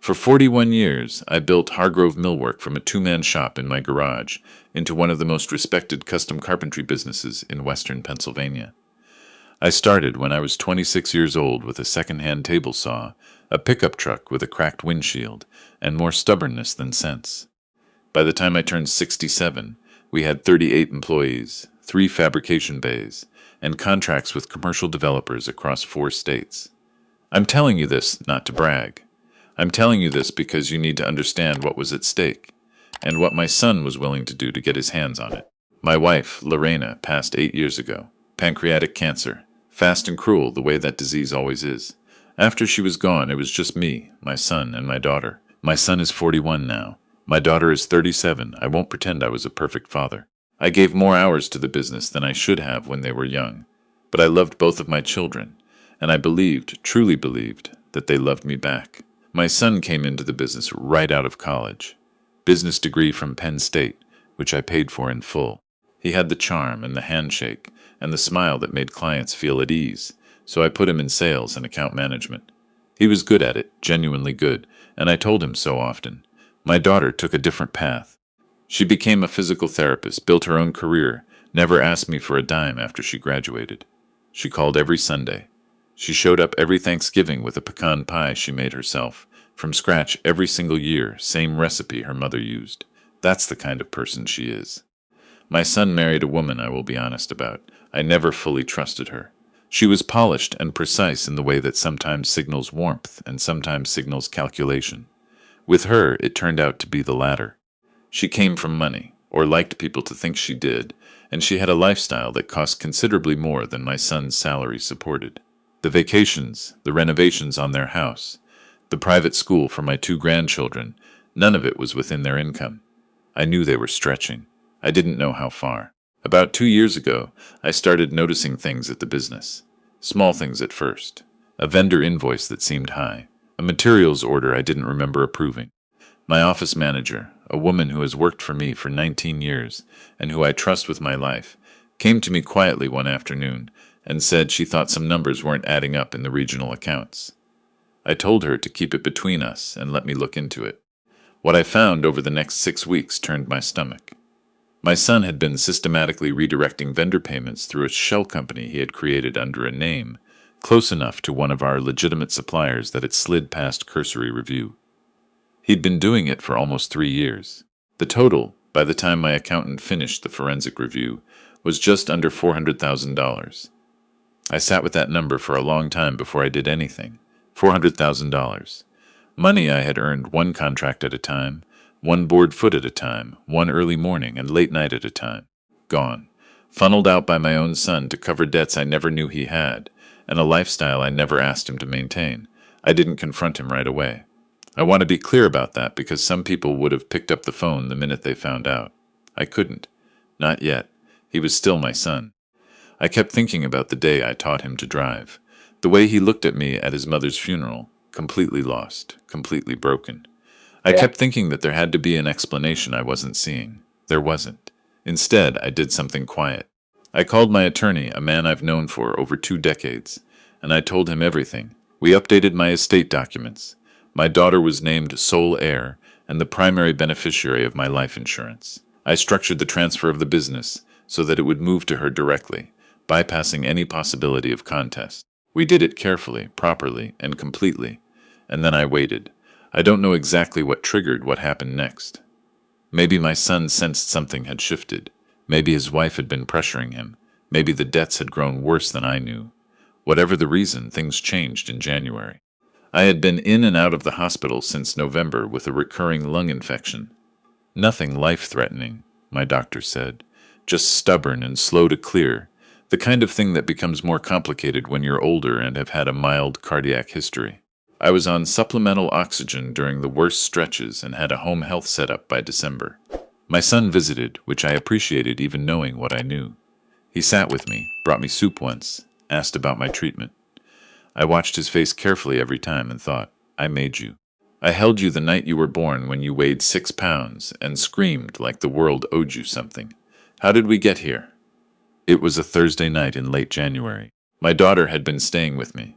For 41 years, I built Hargrove Millwork from a two-man shop in my garage into one of the most respected custom carpentry businesses in western Pennsylvania. I started when I was 26 years old with a second-hand table saw, a pickup truck with a cracked windshield, and more stubbornness than sense. By the time I turned 67, we had 38 employees, 3 fabrication bays, and contracts with commercial developers across 4 states. I'm telling you this not to brag. I'm telling you this because you need to understand what was at stake, and what my son was willing to do to get his hands on it. My wife, Lorena, passed 8 years ago. Pancreatic cancer. Fast and cruel, the way that disease always is. After she was gone, it was just me, my son, and my daughter. My son is 41 now. My daughter is 37. I won't pretend I was a perfect father. I gave more hours to the business than I should have when they were young. But I loved both of my children, and I believed, truly believed, that they loved me back. My son came into the business right out of college. Business degree from Penn State, which I paid for in full. He had the charm and the handshake and the smile that made clients feel at ease, so I put him in sales and account management. He was good at it, genuinely good, and I told him so often. My daughter took a different path. She became a physical therapist, built her own career, never asked me for a dime after she graduated. She called every Sunday. She showed up every Thanksgiving with a pecan pie she made herself, from scratch every single year, same recipe her mother used. That's the kind of person she is. My son married a woman I will be honest about. I never fully trusted her. She was polished and precise in the way that sometimes signals warmth and sometimes signals calculation. With her, it turned out to be the latter. She came from money, or liked people to think she did, and she had a lifestyle that cost considerably more than my son's salary supported. The vacations, the renovations on their house, the private school for my 2 grandchildren, none of it was within their income. I knew they were stretching. I didn't know how far. About 2 years ago, I started noticing things at the business. Small things at first. A vendor invoice that seemed high. A materials order I didn't remember approving. My office manager, a woman who has worked for me for 19 years and who I trust with my life, came to me quietly one afternoon and said she thought some numbers weren't adding up in the regional accounts. I told her to keep it between us and let me look into it. What I found over the next 6 weeks turned my stomach. My son had been systematically redirecting vendor payments through a shell company he had created under a name, close enough to one of our legitimate suppliers that it slid past cursory review. He'd been doing it for almost 3 years. The total, by the time my accountant finished the forensic review, was just under $400,000. I sat with that number for a long time before I did anything. $400,000. Money I had earned one contract at a time, one board foot at a time, one early morning and late night at a time. Gone. Funneled out by my own son to cover debts I never knew he had, and a lifestyle I never asked him to maintain. I didn't confront him right away. I want to be clear about that because some people would have picked up the phone the minute they found out. I couldn't. Not yet. He was still my son. I kept thinking about the day I taught him to drive. The way he looked at me at his mother's funeral, completely lost, completely broken. I kept thinking that there had to be an explanation I wasn't seeing. There wasn't. Instead, I did something quiet. I called my attorney, a man I've known for over 2 decades, and I told him everything. We updated my estate documents. My daughter was named sole heir and the primary beneficiary of my life insurance. I structured the transfer of the business so that it would move to her directly, bypassing any possibility of contest. We did it carefully, properly, and completely, and then I waited. I don't know exactly what triggered what happened next. Maybe my son sensed something had shifted. Maybe his wife had been pressuring him. Maybe the debts had grown worse than I knew. Whatever the reason, things changed in January. I had been in and out of the hospital since November with a recurring lung infection. Nothing life-threatening, my doctor said. Just stubborn and slow to clear. The kind of thing that becomes more complicated when you're older and have had a mild cardiac history. I was on supplemental oxygen during the worst stretches and had a home health setup by December. My son visited, which I appreciated even knowing what I knew. He sat with me, brought me soup once, asked about my treatment. I watched his face carefully every time and thought, I made you. I held you the night you were born when you weighed 6 pounds and screamed like the world owed you something. How did we get here? It was a Thursday night in late January. My daughter had been staying with me.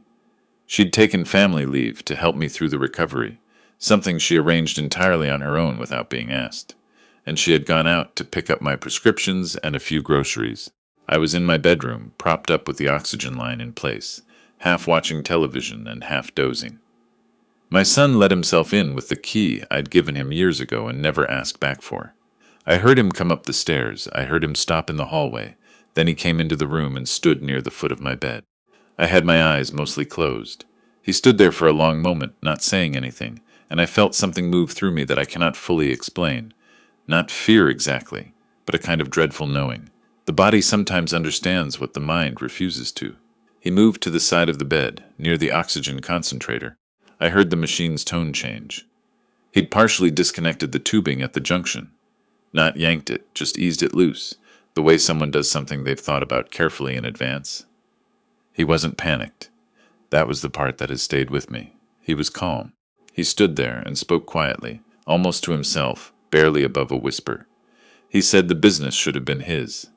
She'd taken family leave to help me through the recovery, something she arranged entirely on her own without being asked. And she had gone out to pick up my prescriptions and a few groceries. I was in my bedroom, propped up with the oxygen line in place, half watching television and half dozing. My son let himself in with the key I'd given him years ago and never asked back for. I heard him come up the stairs. I heard him stop in the hallway. Then he came into the room and stood near the foot of my bed. I had my eyes mostly closed. He stood there for a long moment, not saying anything, and I felt something move through me that I cannot fully explain. Not fear exactly, but a kind of dreadful knowing. The body sometimes understands what the mind refuses to. He moved to the side of the bed, near the oxygen concentrator. I heard the machine's tone change. He'd partially disconnected the tubing at the junction. Not yanked it, just eased it loose, the way someone does something they've thought about carefully in advance. He wasn't panicked. That was the part that has stayed with me. He was calm. He stood there and spoke quietly, almost to himself, barely above a whisper. He said the business should have been his.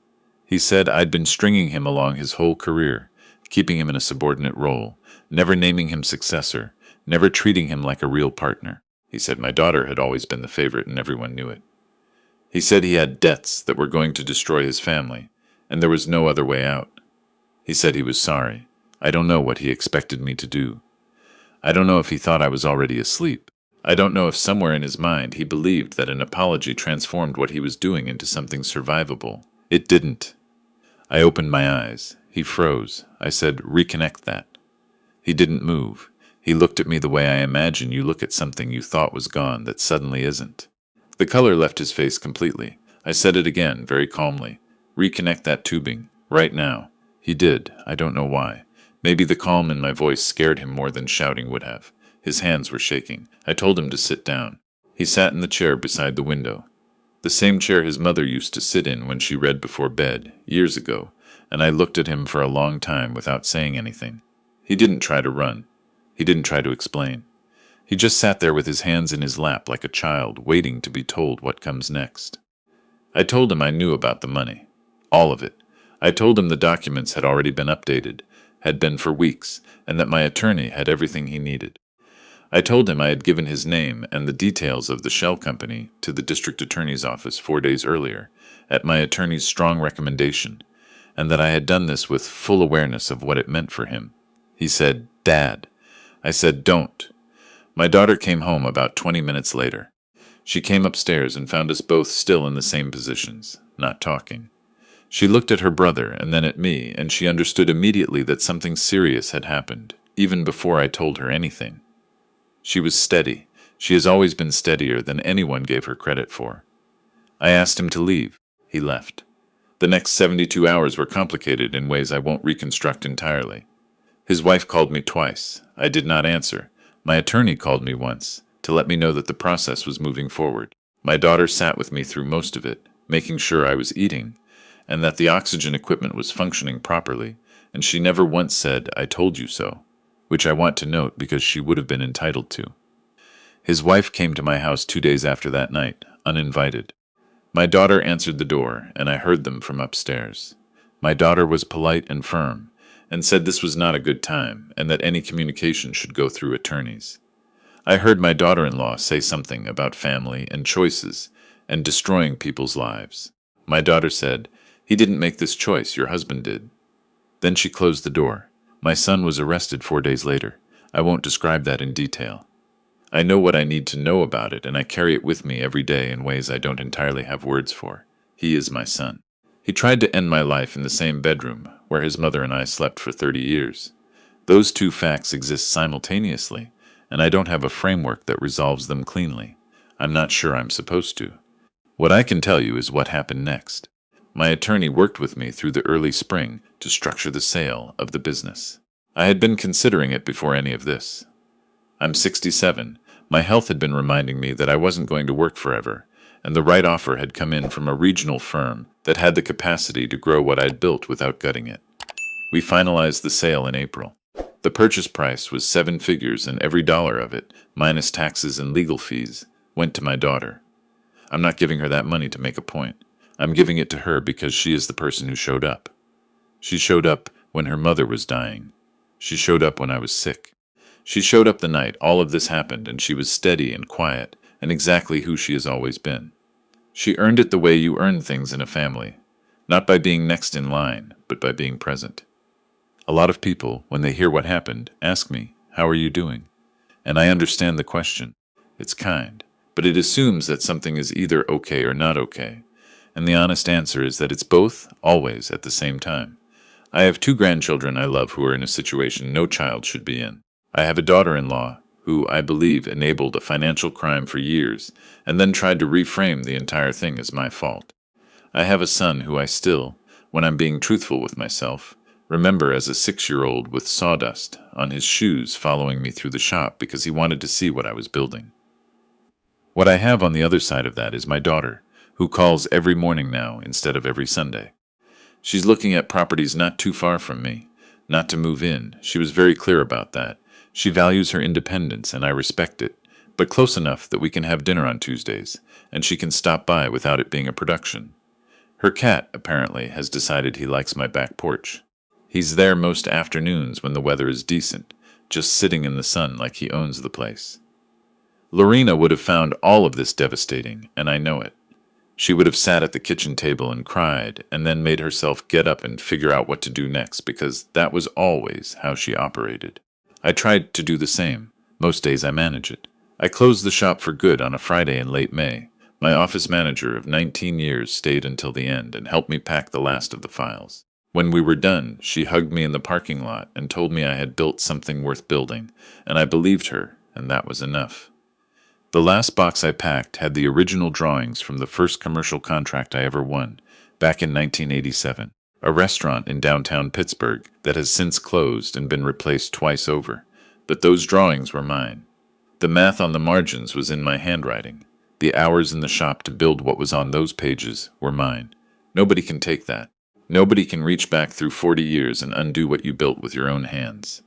He said I'd been stringing him along his whole career, keeping him in a subordinate role, never naming him successor, never treating him like a real partner. He said my daughter had always been the favorite and everyone knew it. He said he had debts that were going to destroy his family, and there was no other way out. He said he was sorry. I don't know what he expected me to do. I don't know if he thought I was already asleep. I don't know if somewhere in his mind he believed that an apology transformed what he was doing into something survivable. It didn't. I opened my eyes. He froze. I said, "Reconnect that." He didn't move. He looked at me the way I imagine you look at something you thought was gone that suddenly isn't. The color left his face completely. I said it again, very calmly. "Reconnect that tubing. Right now." He did. I don't know why. Maybe the calm in my voice scared him more than shouting would have. His hands were shaking. I told him to sit down. He sat in the chair beside the window. The same chair his mother used to sit in when she read before bed, years ago, and I looked at him for a long time without saying anything. He didn't try to run. He didn't try to explain. He just sat there with his hands in his lap like a child, waiting to be told what comes next. I told him I knew about the money. All of it. I told him the documents had already been updated, had been for weeks, and that my attorney had everything he needed. I told him I had given his name and the details of the shell company to the district attorney's office 4 days earlier, at my attorney's strong recommendation, and that I had done this with full awareness of what it meant for him. He said, "Dad." I said, "Don't." My daughter came home about 20 minutes later. She came upstairs and found us both still in the same positions, not talking. She looked at her brother and then at me, and she understood immediately that something serious had happened, even before I told her anything. She was steady. She has always been steadier than anyone gave her credit for. I asked him to leave. He left. The next 72 hours were complicated in ways I won't reconstruct entirely. His wife called me twice. I did not answer. My attorney called me once, to let me know that the process was moving forward. My daughter sat with me through most of it, making sure I was eating, and that the oxygen equipment was functioning properly, and she never once said, "I told you so," which I want to note because she would have been entitled to. His wife came to my house 2 days after that night, uninvited. My daughter answered the door, and I heard them from upstairs. My daughter was polite and firm, and said this was not a good time, and that any communication should go through attorneys. I heard my daughter-in-law say something about family and choices, and destroying people's lives. My daughter said, "He didn't make this choice, your husband did." Then she closed the door. My son was arrested 4 days later. I won't describe that in detail. I know what I need to know about it, and I carry it with me every day in ways I don't entirely have words for. He is my son. He tried to end my life in the same bedroom, where his mother and I slept for 30 years. Those two facts exist simultaneously, and I don't have a framework that resolves them cleanly. I'm not sure I'm supposed to. What I can tell you is what happened next. My attorney worked with me through the early spring to structure the sale of the business. I had been considering it before any of this. I'm 67. My health had been reminding me that I wasn't going to work forever, and the right offer had come in from a regional firm that had the capacity to grow what I'd built without gutting it. We finalized the sale in April. The purchase price was 7 figures, and every dollar of it, minus taxes and legal fees, went to my daughter. I'm not giving her that money to make a point. I'm giving it to her because she is the person who showed up. She showed up when her mother was dying. She showed up when I was sick. She showed up the night all of this happened, and she was steady and quiet, and exactly who she has always been. She earned it the way you earn things in a family, not by being next in line, but by being present. A lot of people, when they hear what happened, ask me, "How are you doing?" And I understand the question. It's kind, but it assumes that something is either okay or not okay. And the honest answer is that it's both, always, at the same time. I have 2 grandchildren I love who are in a situation no child should be in. I have a daughter-in-law who, I believe, enabled a financial crime for years and then tried to reframe the entire thing as my fault. I have a son who I still, when I'm being truthful with myself, remember as a 6-year-old with sawdust on his shoes following me through the shop because he wanted to see what I was building. What I have on the other side of that is my daughter, who calls every morning now instead of every Sunday. She's looking at properties not too far from me, not to move in. She was very clear about that. She values her independence, and I respect it, but close enough that we can have dinner on Tuesdays, and she can stop by without it being a production. Her cat, apparently, has decided he likes my back porch. He's there most afternoons when the weather is decent, just sitting in the sun like he owns the place. Lorena would have found all of this devastating, and I know it. She would have sat at the kitchen table and cried, and then made herself get up and figure out what to do next, because that was always how she operated. I tried to do the same. Most days I manage it. I closed the shop for good on a Friday in late May. My office manager of 19 years stayed until the end and helped me pack the last of the files. When we were done, she hugged me in the parking lot and told me I had built something worth building, and I believed her, and that was enough. The last box I packed had the original drawings from the first commercial contract I ever won, back in 1987, a restaurant in downtown Pittsburgh that has since closed and been replaced twice over. But those drawings were mine. The math on the margins was in my handwriting. The hours in the shop to build what was on those pages were mine. Nobody can take that. Nobody can reach back through 40 years and undo what you built with your own hands.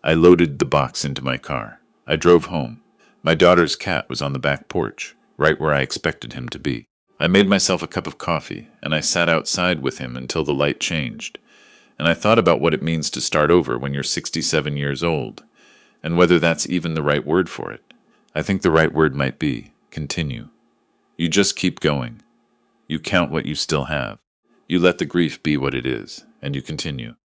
I loaded the box into my car. I drove home. My daughter's cat was on the back porch, right where I expected him to be. I made myself a cup of coffee, and I sat outside with him until the light changed. And I thought about what it means to start over when you're 67 years old, and whether that's even the right word for it. I think the right word might be continue. You just keep going. You count what you still have. You let the grief be what it is, and you continue.